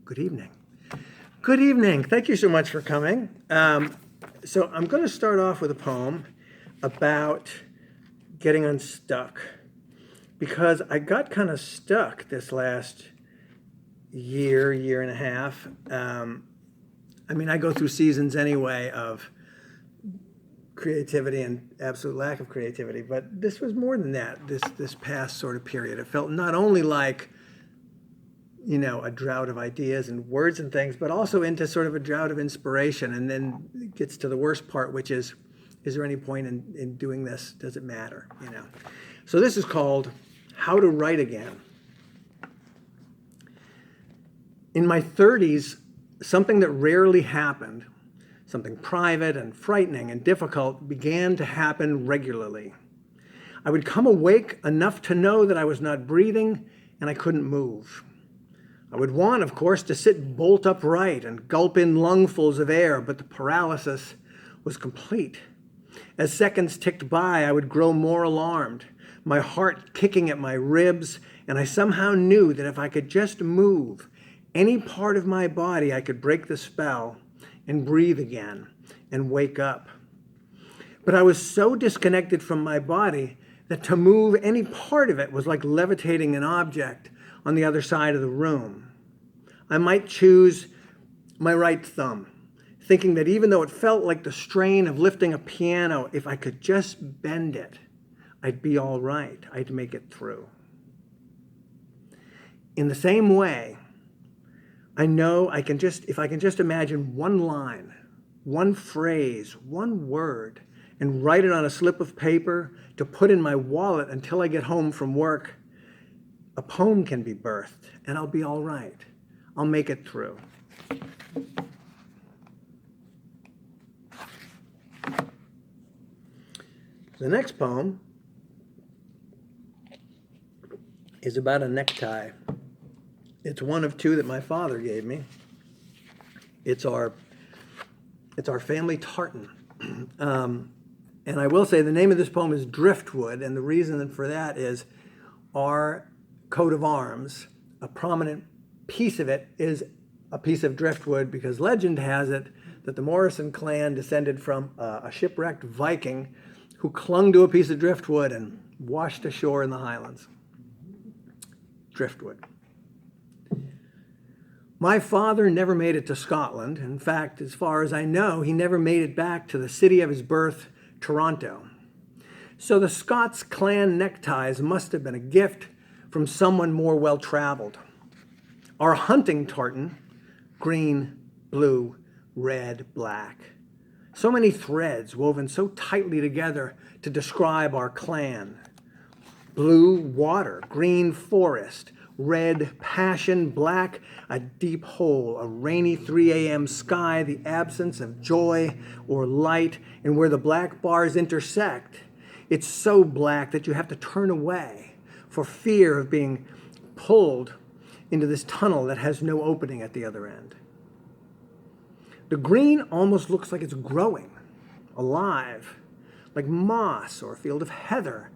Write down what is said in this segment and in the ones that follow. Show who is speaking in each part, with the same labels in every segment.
Speaker 1: Good evening. Good evening. Thank you so much for coming. So I'm going to start off with a poem about getting unstuck, because I got kind of stuck this last year and a half. I go through seasons anyway of creativity and absolute lack of creativity, but this was more than that, this past sort of period. It felt not only like, a drought of ideas and words and things, but also into sort of a drought of inspiration. And then it gets to the worst part, which is there any point in doing this? Does it matter? So this is called How to Write Again. In my 30s, something that rarely happened, something private and frightening and difficult, began to happen regularly. I would come awake enough to know that I was not breathing and I couldn't move. I would want, of course, to sit bolt upright and gulp in lungfuls of air, but the paralysis was complete. As seconds ticked by, I would grow more alarmed, my heart kicking at my ribs, and I somehow knew that if I could just move any part of my body, I could break the spell and breathe again and wake up. But I was so disconnected from my body that to move any part of it was like levitating an object on the other side of the room. I might choose my right thumb, thinking that even though it felt like the strain of lifting a piano, if I could just bend it, I'd be all right. I'd make it through. In the same way, I know if I can just imagine one line, one phrase, one word, and write it on a slip of paper to put in my wallet until I get home from work, a poem can be birthed, and I'll be all right. I'll make it through. The next poem is about a necktie. It's one of two that my father gave me. It's our family tartan. And I will say the name of this poem is Driftwood, and the reason for that is our coat of arms, a prominent piece of it is a piece of driftwood, because legend has it that the Morrison clan descended from a shipwrecked Viking who clung to a piece of driftwood and washed ashore in the Highlands. Driftwood. My father never made it to Scotland. In fact, as far as I know, he never made it back to the city of his birth, Toronto. So the Scots clan neckties must have been a gift from someone more well-traveled. Our hunting tartan, green, blue, red, black. So many threads woven so tightly together to describe our clan. Blue, water, green, forest, red, passion, black, a deep hole, a rainy 3 a.m. sky, the absence of joy or light, and where the black bars intersect, it's so black that you have to turn away for fear of being pulled into this tunnel that has no opening at the other end. The green almost looks like it's growing, alive, like moss or a field of heather,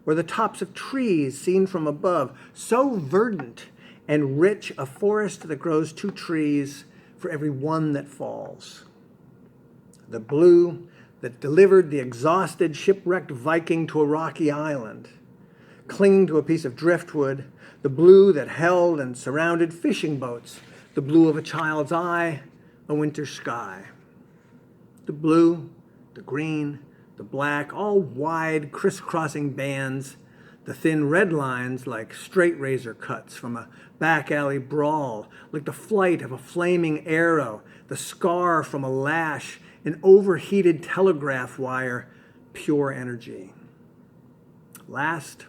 Speaker 1: or the tops of trees seen from above, so verdant and rich a forest that grows 2 trees for every one that falls. The blue that delivered the exhausted, shipwrecked Viking to a rocky island, clinging to a piece of driftwood, the blue that held and surrounded fishing boats, the blue of a child's eye, a winter sky. The blue, the green, the black, all wide, crisscrossing bands, the thin red lines like straight razor cuts from a back alley brawl, like the flight of a flaming arrow, the scar from a lash, an overheated telegraph wire, pure energy. Last,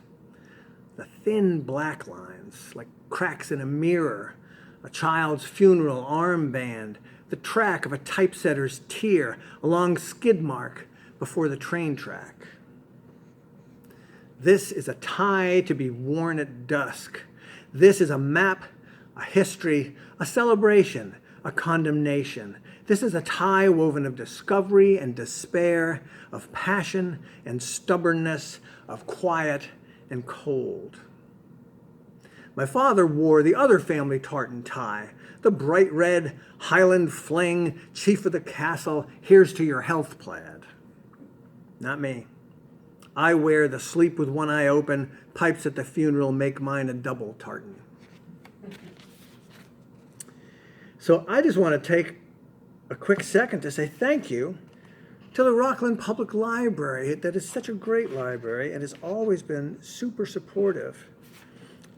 Speaker 1: the thin black lines, like cracks in a mirror, a child's funeral armband, the track of a typesetter's tear, a long skid mark before the train track. This is a tie to be worn at dusk. This is a map, a history, a celebration, a condemnation. This is a tie woven of discovery and despair, of passion and stubbornness, of quiet and cold. My father wore the other family tartan tie, the bright red Highland fling, chief of the castle, here's to your health plaid. Not me. I wear the sleep with one eye open, pipes at the funeral make mine a double tartan. So I just want to take a quick second to say thank you to the Rockland Public Library. That is such a great library and has always been super supportive.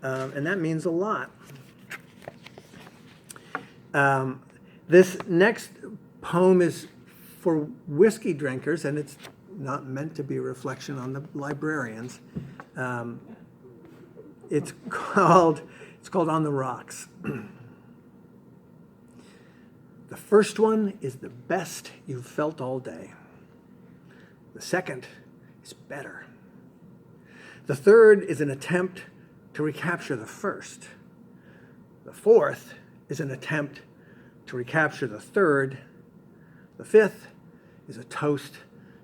Speaker 1: And that means a lot. This next poem is for whiskey drinkers, and it's not meant to be a reflection on the librarians. It's called On the Rocks. The first one is the best you've felt all day. The second is better. The third is an attempt to recapture the first. The fourth is an attempt to recapture the third. The fifth is a toast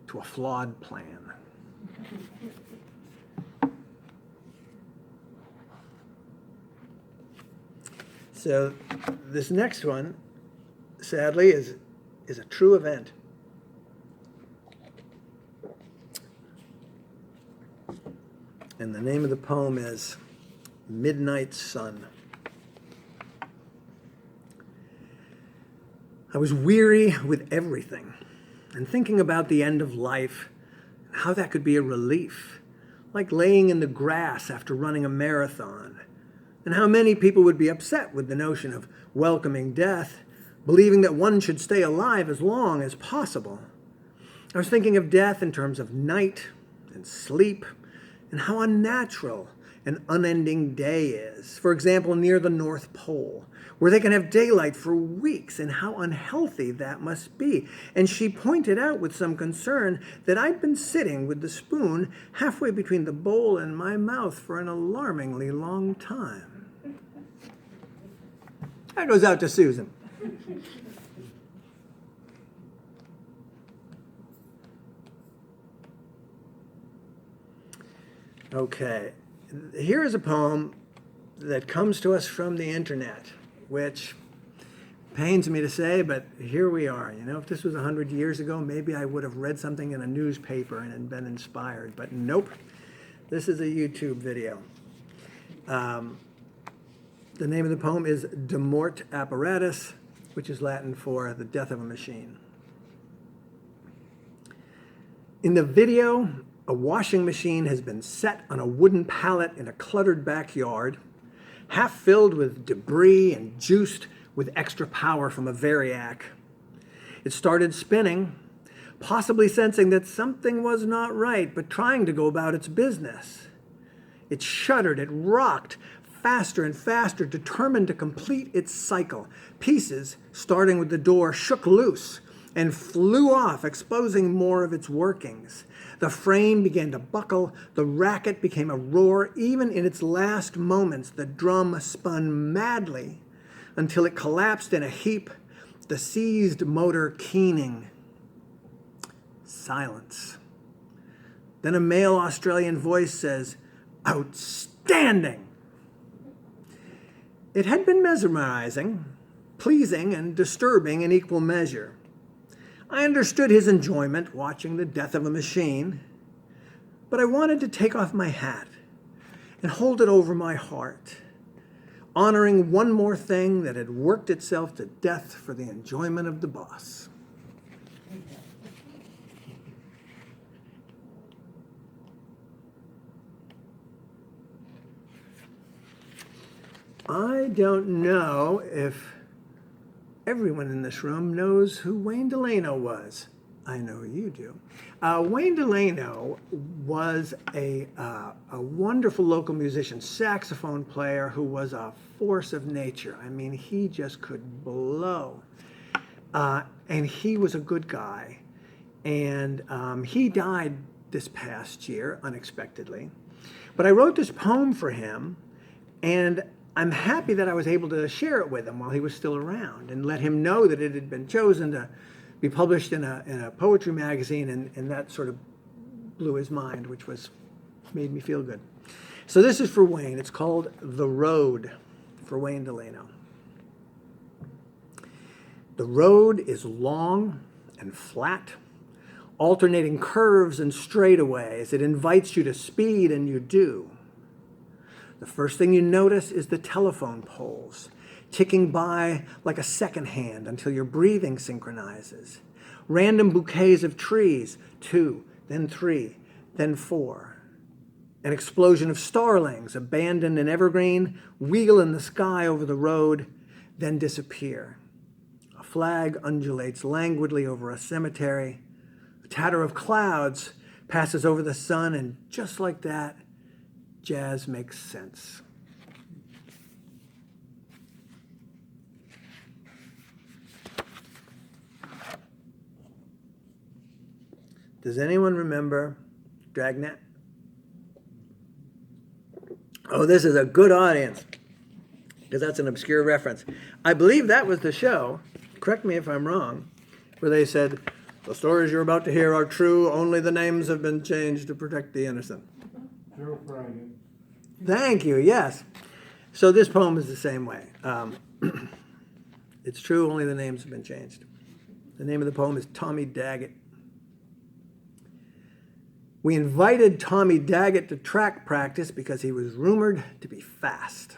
Speaker 1: to a flawed plan. So this next one, sadly, is a true event. And the name of the poem is Midnight Sun. I was weary with everything and thinking about the end of life and how that could be a relief, like laying in the grass after running a marathon, and how many people would be upset with the notion of welcoming death, believing that one should stay alive as long as possible. I was thinking of death in terms of night and sleep, and how unnatural an unending day is. For example, near the North Pole, where they can have daylight for weeks, and how unhealthy that must be. And she pointed out with some concern that I'd been sitting with the spoon halfway between the bowl and my mouth for an alarmingly long time. That goes out to Susan. Okay, here is a poem that comes to us from the internet, which pains me to say, but here we are. You know, if this was 100 years ago, maybe I would have read something in a newspaper and been inspired, but nope. This is a YouTube video. The name of the poem is Demort Apparatus, which is Latin for the death of a machine. In the video, a washing machine has been set on a wooden pallet in a cluttered backyard, half filled with debris and juiced with extra power from a variac. It started spinning, possibly sensing that something was not right, but trying to go about its business. It shuddered, it rocked, faster and faster, determined to complete its cycle. Pieces, starting with the door, shook loose and flew off, exposing more of its workings. The frame began to buckle, the racket became a roar. Even in its last moments, the drum spun madly until it collapsed in a heap, the seized motor keening. Silence. Then a male Australian voice says, "Outstanding!" It had been mesmerizing, pleasing, and disturbing in equal measure. I understood his enjoyment watching the death of a machine, but I wanted to take off my hat and hold it over my heart, honoring one more thing that had worked itself to death for the enjoyment of the boss. I don't know if everyone in this room knows who Wayne Delano was. I know you do. Wayne Delano was a wonderful local musician, saxophone player who was a force of nature. I mean, he just could blow. And he was a good guy. And he died this past year, unexpectedly. But I wrote this poem for him, and I'm happy that I was able to share it with him while he was still around and let him know that it had been chosen to be published in a poetry magazine, and that sort of blew his mind, which made me feel good. So this is for Wayne. It's called The Road for Wayne Delano. The road is long and flat, alternating curves and straightaways. It invites you to speed, and you do. The first thing you notice is the telephone poles, ticking by like a second hand until your breathing synchronizes. Random bouquets of trees, 2, then 3, then 4. An explosion of starlings, abandoned and evergreen, wheel in the sky over the road, then disappear. A flag undulates languidly over a cemetery. A tatter of clouds passes over the sun, and just like that, jazz makes sense. Does anyone remember Dragnet? Oh, this is a good audience, because that's an obscure reference. I believe that was the show, correct me if I'm wrong, where they said, the stories you're about to hear are true, only the names have been changed to protect the innocent.
Speaker 2: Joe Friday.
Speaker 1: Thank you, yes. So this poem is the same way. It's true, only the names have been changed. The name of the poem is Tommy Daggett. We invited Tommy Daggett to track practice because he was rumored to be fast.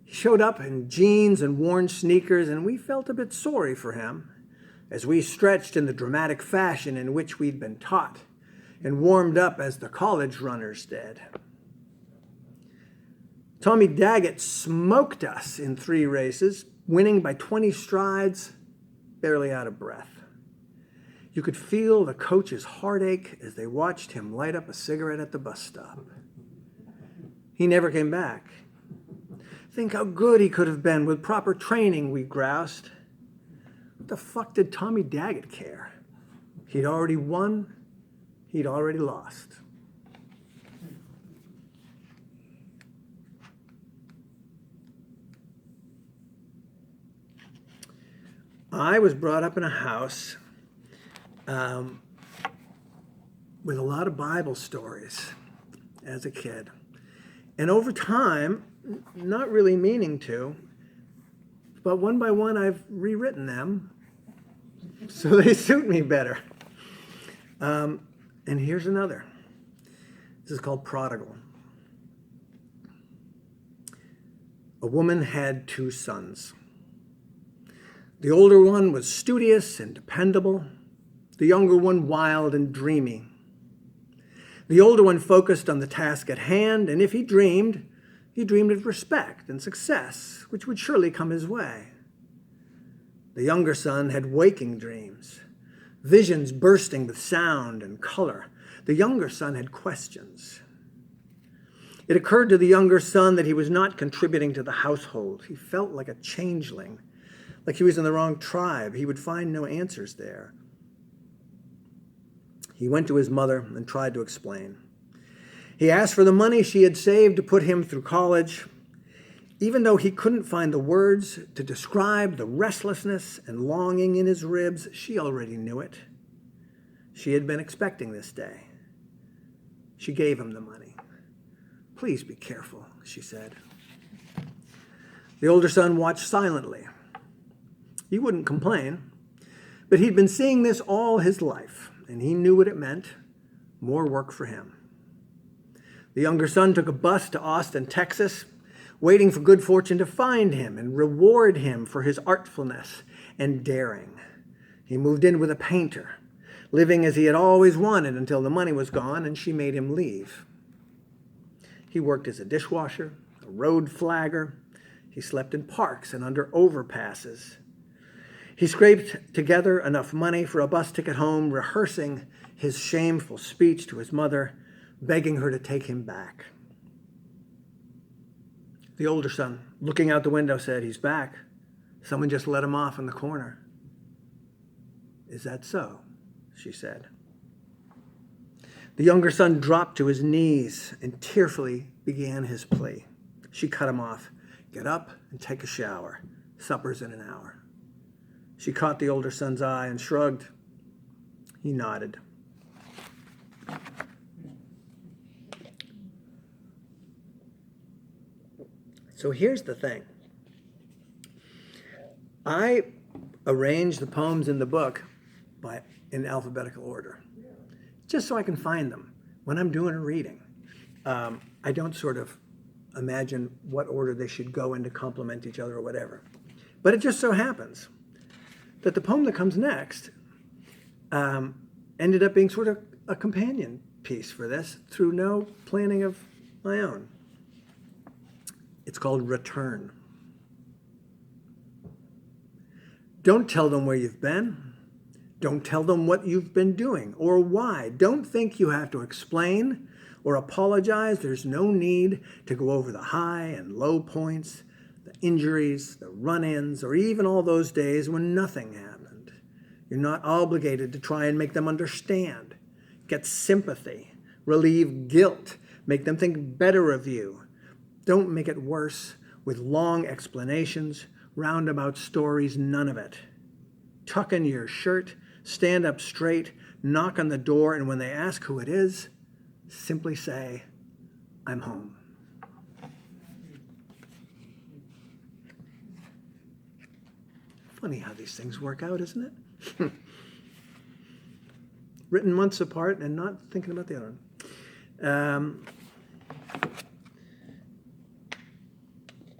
Speaker 1: He showed up in jeans and worn sneakers, and we felt a bit sorry for him as we stretched in the dramatic fashion in which we'd been taught and warmed up as the college runners did. Tommy Daggett smoked us in 3 races, winning by 20 strides, barely out of breath. You could feel the coach's heartache as they watched him light up a cigarette at the bus stop. He never came back. Think how good he could have been with proper training, we groused. What the fuck did Tommy Daggett care? He'd already won, he'd already lost. I was brought up in a house with a lot of Bible stories as a kid. And over time, not really meaning to, but one by one I've rewritten them so they suit me better. And here's another. This is called Prodigal. A woman had 2 sons. The older one was studious and dependable. The younger one wild and dreamy. The older one focused on the task at hand, and if he dreamed of respect and success, which would surely come his way. The younger son had waking dreams, visions bursting with sound and color. The younger son had questions. It occurred to the younger son that he was not contributing to the household. He felt like a changeling, like he was in the wrong tribe. He would find no answers there. He went to his mother and tried to explain. He asked for the money she had saved to put him through college. Even though he couldn't find the words to describe the restlessness and longing in his ribs, she already knew it. She had been expecting this day. She gave him the money. Please be careful, she said. The older son watched silently. He wouldn't complain, but he'd been seeing this all his life. And he knew what it meant, more work for him. The younger son took a bus to Austin, Texas, waiting for good fortune to find him and reward him for his artfulness and daring. He moved in with a painter, living as he had always wanted until the money was gone and she made him leave. He worked as a dishwasher, a road flagger. He slept in parks and under overpasses. He scraped together enough money for a bus ticket home, rehearsing his shameful speech to his mother, begging her to take him back. The older son, looking out the window, said, "He's back. Someone just let him off in the corner." "Is that so?" she said. The younger son dropped to his knees and tearfully began his plea. She cut him off. "Get up and take a shower. Supper's in an hour." She caught the older son's eye and shrugged. He nodded. So here's the thing. I arrange the poems in the book in alphabetical order, just so I can find them when I'm doing a reading. I don't sort of imagine what order they should go in to complement each other or whatever. But it just so happens that the poem that comes next ended up being sort of a companion piece for this through no planning of my own. It's called Return. Don't tell them where you've been. Don't tell them what you've been doing or why. Don't think you have to explain or apologize. There's no need to go over the high and low points, the injuries, the run-ins, or even all those days when nothing happened. You're not obligated to try and make them understand, get sympathy, relieve guilt, make them think better of you. Don't make it worse with long explanations, roundabout stories, none of it. Tuck in your shirt, stand up straight, knock on the door, and when they ask who it is, simply say, I'm home. Funny how these things work out, isn't it? Written months apart and not thinking about the other one.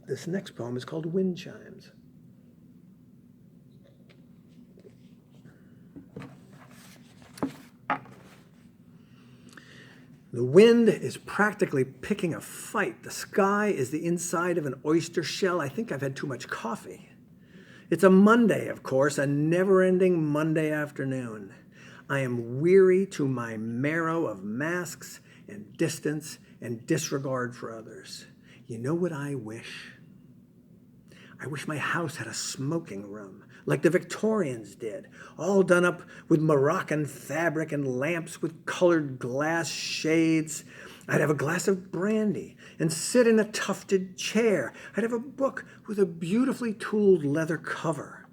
Speaker 1: This next poem is called Wind Chimes. The wind is practically picking a fight. The sky is the inside of an oyster shell. I think I've had too much coffee. It's a Monday, of course, a never-ending Monday afternoon. I am weary to my marrow of masks and distance and disregard for others. You know what I wish? I wish my house had a smoking room, like the Victorians did, all done up with Moroccan fabric and lamps with colored glass shades. I'd have a glass of brandy and sit in a tufted chair. I'd have a book with a beautifully tooled leather cover.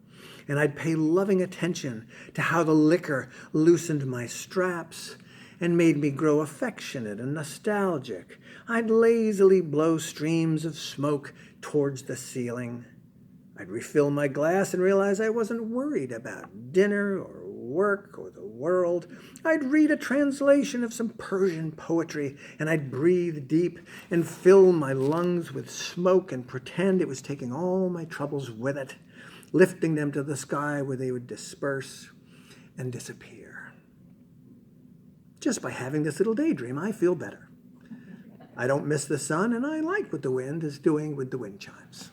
Speaker 1: And I'd pay loving attention to how the liquor loosened my straps and made me grow affectionate and nostalgic. I'd lazily blow streams of smoke towards the ceiling. I'd refill my glass and realize I wasn't worried about dinner or work or the world. I'd read a translation of some Persian poetry, and I'd breathe deep and fill my lungs with smoke and pretend it was taking all my troubles with it, lifting them to the sky where they would disperse and disappear. Just by having this little daydream, I feel better. I don't miss the sun, and I like what the wind is doing with the wind chimes.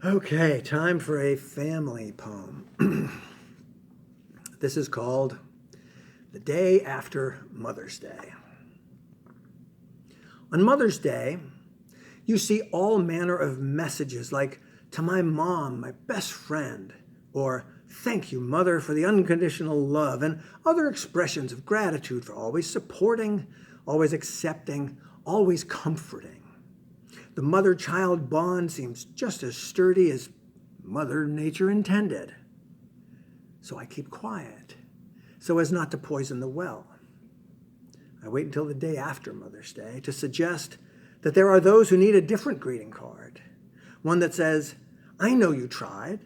Speaker 1: Okay, time for a family poem. This is called The Day After Mother's Day. On Mother's Day, you see all manner of messages like, to my mom, my best friend, or thank you, Mother, for the unconditional love, and other expressions of gratitude for always supporting, always accepting, always comforting. The mother-child bond seems just as sturdy as Mother Nature intended. So I keep quiet, so as not to poison the well. I wait until the day after Mother's Day to suggest that there are those who need a different greeting card. One that says, I know you tried,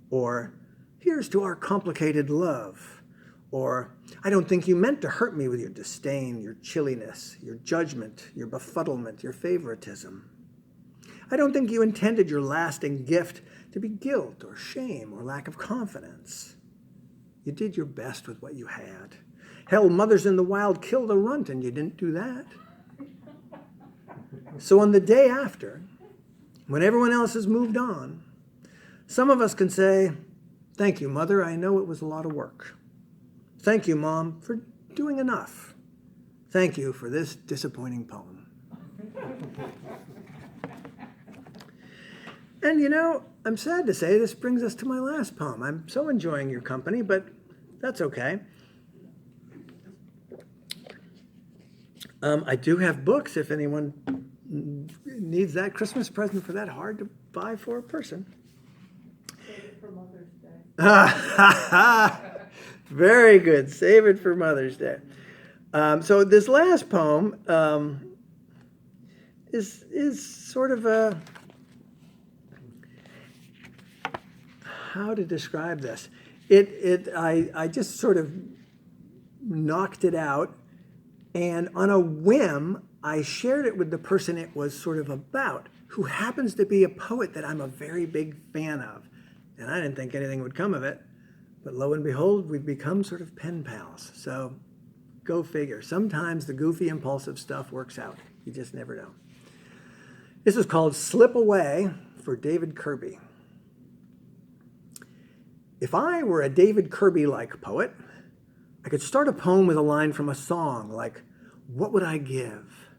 Speaker 1: or here's to our complicated love, or I don't think you meant to hurt me with your disdain, your chilliness, your judgment, your befuddlement, your favoritism. I don't think you intended your lasting gift to be guilt or shame or lack of confidence. You did your best with what you had. Hell, mothers in the wild killed a runt, and you didn't do that. So on the day after, when everyone else has moved on, some of us can say, thank you, Mother, I know it was a lot of work. Thank you, Mom, for doing enough. Thank you for this disappointing poem. And you know, I'm sad to say this brings us to my last poem. I'm so enjoying your company, but that's okay. I do have books if anyone needs that Christmas present for that hard to buy for a person.
Speaker 2: Save it for Mother's Day.
Speaker 1: Very good. Save it for Mother's Day. So this last poem is sort of a, how to describe this? I just sort of knocked it out, and on a whim, I shared it with the person it was sort of about, who happens to be a poet that I'm a very big fan of. And I didn't think anything would come of it, but lo and behold, we've become sort of pen pals. So go figure. Sometimes the goofy, impulsive stuff works out. You just never know. This is called Slip Away for David Kirby. If I were a David Kirby-like poet, I could start a poem with a line from a song like, "What would I give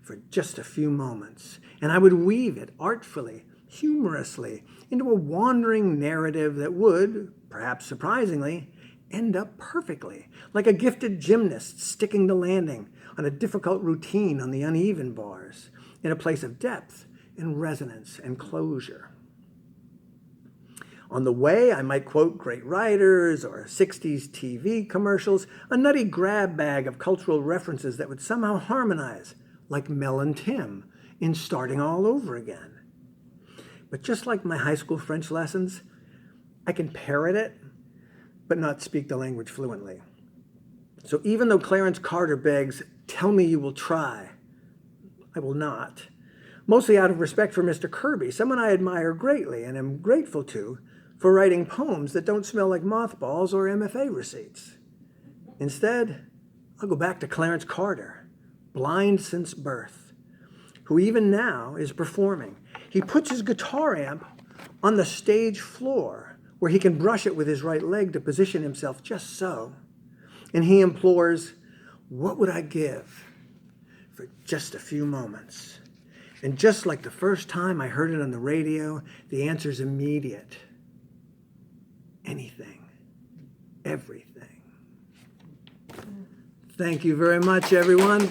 Speaker 1: for just a few moments?" And I would weave it artfully, humorously, into a wandering narrative that would, perhaps surprisingly, end up perfectly, like a gifted gymnast sticking the landing on a difficult routine on the uneven bars, in a place of depth and resonance and closure. On the way, I might quote great writers or 60s TV commercials, a nutty grab bag of cultural references that would somehow harmonize, like Mel and Tim in Starting All Over Again. But just like my high school French lessons, I can parrot it, but not speak the language fluently. So even though Clarence Carter begs, "Tell me you will try," I will not. Mostly out of respect for Mr. Kirby, someone I admire greatly and am grateful to for writing poems that don't smell like mothballs or MFA receipts. Instead, I'll go back to Clarence Carter, blind since birth, who even now is performing. He puts his guitar amp on the stage floor where he can brush it with his right leg to position himself just so. And he implores, "What would I give for just a few moments?" And just like the first time I heard it on the radio, the answer's immediate. Anything. Everything. Thank you very much, everyone.